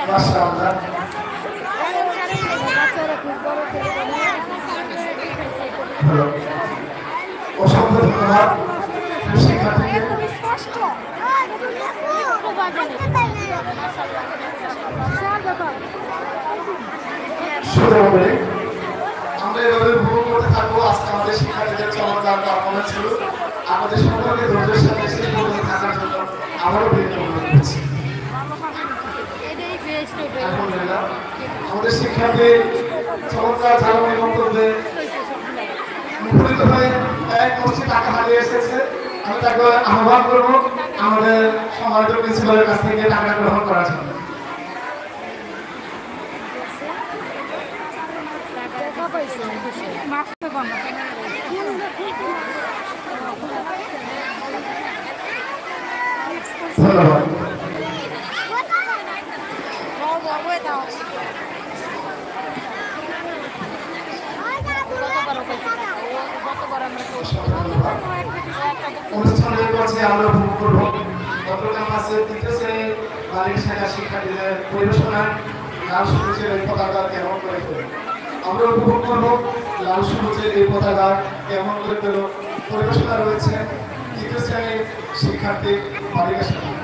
মাশাআল্লাহ অসংখ্য ধন্যবাদ শিক্ষার্থীকে শুরু হবে আমরা এভাবে ভ্রমণ করতে থাকবো আজকে আমাদের শিক্ষার্থীদের চমৎকার পারফরমেন্স ছিল আমাদের সকলকে ধৈর্যের সাথে শেষ পর্যন্ত থাকার জন্য আবারও বিনীত অনুরোধ করছি আলহামদুলিল্লাহ আমাদের শিক্ষার্থী চমৎকার ধারণা মন্তব্যে মুখরিত হয়ে এক মুষ্টি টাকা হারিয়ে এসেছে আমি তাকে আহ্বান করবো আমাদের সম্মানিত প্রিন্সিপালের কাছ থেকে টাকা গ্রহণ করার জন্য ধন্যবাদ অনুষ্ঠানের পর্যায়ে আমরা উপভোগ করব ডক্টর ক্যাম্পাসের তৃতীয় শ্রেণীর বালিকা শাখা শিক্ষার্থীদের পরিবেশনায় লাল সবুজের এই পতাকা কেমন করে তোলে আমরা উপভোগ করব লাল সবুজের এই পতাকা কেমন করে তোলো পরিবেশনা রয়েছে তৃতীয় শ্রেণীর শিক্ষার্থী বালিকা শাখা